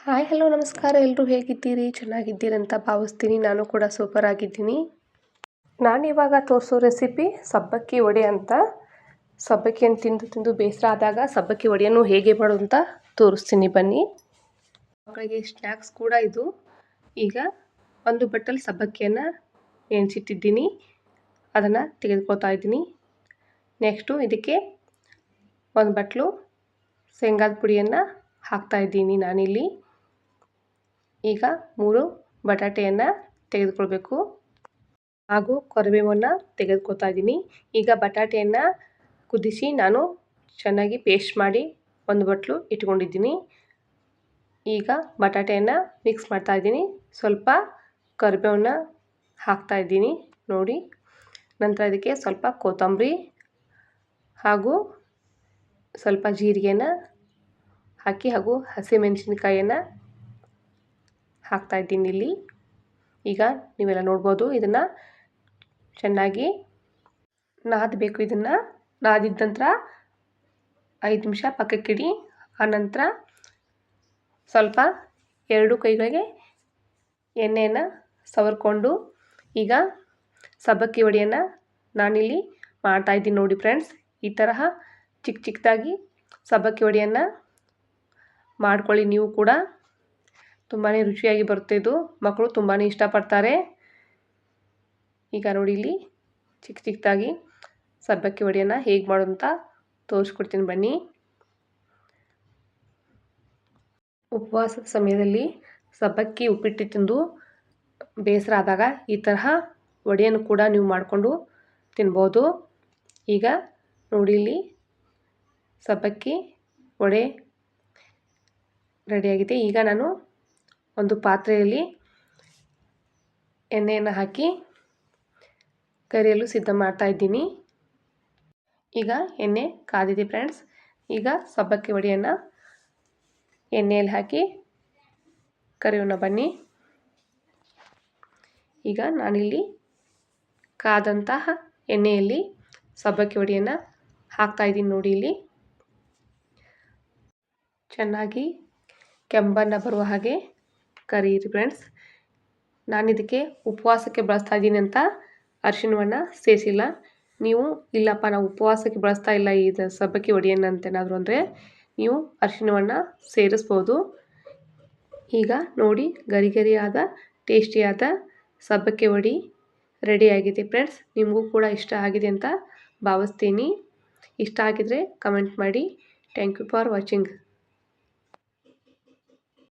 Hi hello ನಮಸ್ಕಾರ. ಎಲ್ಲರೂ ಹೇಗಿದ್ದೀರಿ? ಚೆನ್ನಾಗಿದ್ದೀರಂತ ಭಾವಿಸ್ತೀನಿ. ನಾನು ಕೂಡ ಸೂಪರ್ ಆಗಿದ್ದೀನಿ. ನಾನಿವಾಗ ತೋರಿಸೋ ರೆಸಿಪಿ ಸಬ್ಬಕ್ಕಿ ವಡೆ ಅಂತ. ಸಬ್ಬಕ್ಕಿಯನ್ನು ತಿಂದು ತಿಂದು ಬೇಸರ ಆದಾಗ ಸಬ್ಬಕ್ಕಿ ವಡೆಯನ್ನು ಹೇಗೆ ಮಾಡೋದು ಅಂತ ತೋರಿಸ್ತೀನಿ ಬನ್ನಿ. ಮಕ್ಕಳಿಗೆ ಸ್ನ್ಯಾಕ್ಸ್ ಕೂಡ ಇದು. ಈಗ ಒಂದು ಬಟ್ಟಲು ಸಬ್ಬಕ್ಕಿಯನ್ನು ನೆನೆಸಿಟ್ಟಿದ್ದೀನಿ, ಅದನ್ನು ತೆಗೆದುಕೊಳ್ತಾ ಇದ್ದೀನಿ. ನೆಕ್ಸ್ಟು ಇದಕ್ಕೆ ಒಂದು ಬಟ್ಟಲು ಶೇಂಗಾದ ಪುಡಿಯನ್ನು ಹಾಕ್ತಾ ಇದ್ದೀನಿ ನಾನಿಲ್ಲಿ. ಈಗ 3 ಬಟಾಟೆಯನ್ನು ತೆಗೆದುಕೊಳ್ಬೇಕು ಹಾಗೂ ಕರಿಬೇವನ್ನು ತೆಗೆದುಕೊಳ್ತಾ ಇದ್ದೀನಿ. ಈಗ ಬಟಾಟೆಯನ್ನು ಕುದಿಸಿ ನಾನು ಚೆನ್ನಾಗಿ ಪೇಸ್ಟ್ ಮಾಡಿ ಒಂದು ಬಟ್ಟಲು ಇಟ್ಕೊಂಡಿದ್ದೀನಿ. ಈಗ ಬಟಾಟೆಯನ್ನು ಮಿಕ್ಸ್ ಮಾಡ್ತಾ ಇದ್ದೀನಿ. ಸ್ವಲ್ಪ ಕರಿಬೇವನ್ನು ಹಾಕ್ತಾ ಇದ್ದೀನಿ ನೋಡಿ. ನಂತರ ಇದಕ್ಕೆ ಸ್ವಲ್ಪ ಕೊತ್ತಂಬರಿ ಹಾಗೂ ಸ್ವಲ್ಪ ಜೀರಿಗೆಯನ್ನು ಹಾಕಿ ಹಾಗೂ ಹಸಿಮೆಣಸಿನಕಾಯಿಯನ್ನು ಹಾಕ್ತಾ ಇದ್ದೀನಿ ಇಲ್ಲಿ. ಈಗ ನೀವೆಲ್ಲ ನೋಡ್ಬೋದು, ಇದನ್ನು ಚೆನ್ನಾಗಿ ನಾದಬೇಕು. ಇದನ್ನು ನಾದಿದ ನಂತರ 5 ನಿಮಿಷ ಪಕ್ಕಕ್ಕಿಡಿ. ಆನಂತರ ಸ್ವಲ್ಪ 2 ಕೈಗಳಿಗೆ ಎಣ್ಣೆಯನ್ನು ಸವರ್ಕೊಂಡು ಈಗ ಸಬ್ಬಕ್ಕಿ ವಡೆಯನ್ನು ನಾನಿಲ್ಲಿ ಮಾಡ್ತಾಯಿದ್ದೀನಿ ನೋಡಿ ಫ್ರೆಂಡ್ಸ್. ಈ ತರಹ ಚಿಕ್ಕ ಚಿಕ್ಕದಾಗಿ ಸಬ್ಬಕ್ಕಿ ವಡೆಯನ್ನು ಮಾಡ್ಕೊಳ್ಳಿ ನೀವು ಕೂಡ. ತುಂಬಾ ರುಚಿಯಾಗಿ ಬರುತ್ತೆ ಇದು. ಮಕ್ಕಳು ತುಂಬಾ ಇಷ್ಟಪಡ್ತಾರೆ. ಈಗ ನೋಡಿ ಇಲ್ಲಿ ಚಿಕ್ಕ ಚಿಕ್ಕದಾಗಿ ಸಬ್ಬಕ್ಕಿ ವಡೆಯನ್ನು ಹೇಗೆ ಮಾಡೋದು ಅಂತ ತೋರಿಸ್ಕೊಡ್ತೀನಿ ಬನ್ನಿ. ಉಪವಾಸದ ಸಮಯದಲ್ಲಿ ಸಬ್ಬಕ್ಕಿ ಉಪ್ಪಿಟ್ಟು ತಿಂದು ಬೇಸರ ಆದಾಗ ಈ ತರಹ ವಡೆಯನ್ನು ಕೂಡ ನೀವು ಮಾಡಿಕೊಂಡು ತಿನ್ಬೋದು. ಈಗ ನೋಡಿ ಇಲ್ಲಿ ಸಬ್ಬಕ್ಕಿ ವಡೆ ರೆಡಿಯಾಗಿದೆ. ಈಗ ನಾನು ಒಂದು ಪಾತ್ರೆಯಲ್ಲಿ ಎಣ್ಣೆಯನ್ನು ಹಾಕಿ ಕರಿಯಲು ಸಿದ್ಧ ಮಾಡ್ತಾ ಇದ್ದೀನಿ. ಈಗ ಎಣ್ಣೆ ಕಾದಿದೆ ಫ್ರೆಂಡ್ಸ್. ಈಗ ಸಬ್ಬಕ್ಕಿ ವಡೆಯನ್ನು ಎಣ್ಣೆಯಲ್ಲಿ ಹಾಕಿ ಕರಿಯೋಣ ಬನ್ನಿ. ಈಗ ನಾನಿಲ್ಲಿ ಕಾದಂತಹ ಎಣ್ಣೆಯಲ್ಲಿ ಸಬ್ಬಕ್ಕಿ ವಡೆಯನ್ನು ಹಾಕ್ತಾ ಇದ್ದೀನಿ ನೋಡಿ. ಇಲ್ಲಿ ಚೆನ್ನಾಗಿ ಕೆಂಬನ್ನು ಬರುವ ಹಾಗೆ ಕರಿಯಿರಿ ಫ್ರೆಂಡ್ಸ್. ನಾನಿದಕ್ಕೆ ಉಪವಾಸಕ್ಕೆ ಬಳಸ್ತಾ ಇದ್ದೀನಿ ಅಂತ ಅರಿಶಿಣವನ್ನು ಸೇರಿಸಿಲ್ಲ. ನೀವು ಇಲ್ಲಪ್ಪ ನಾವು ಉಪವಾಸಕ್ಕೆ ಬಳಸ್ತಾ ಇಲ್ಲ ಈ ಸಬ್ಬಕ್ಕಿ ವಡೆಯನ್ನು ಅಂತೇನಾದರೂ ಅಂದರೆ ನೀವು ಅರಿಶಿಣವನ್ನು ಸೇರಿಸ್ಬೋದು. ಈಗ ನೋಡಿ ಗರಿಗರಿಯಾದ ಟೇಸ್ಟಿಯಾದ ಸಬ್ಬಕ್ಕಿ ವಡೆ ರೆಡಿಯಾಗಿದೆ ಫ್ರೆಂಡ್ಸ್. ನಿಮಗೂ ಕೂಡ ಇಷ್ಟ ಆಗಿದೆ ಅಂತ ಭಾವಿಸ್ತೀನಿ. ಇಷ್ಟ ಆಗಿದರೆ ಕಮೆಂಟ್ ಮಾಡಿ. Thank you for watching.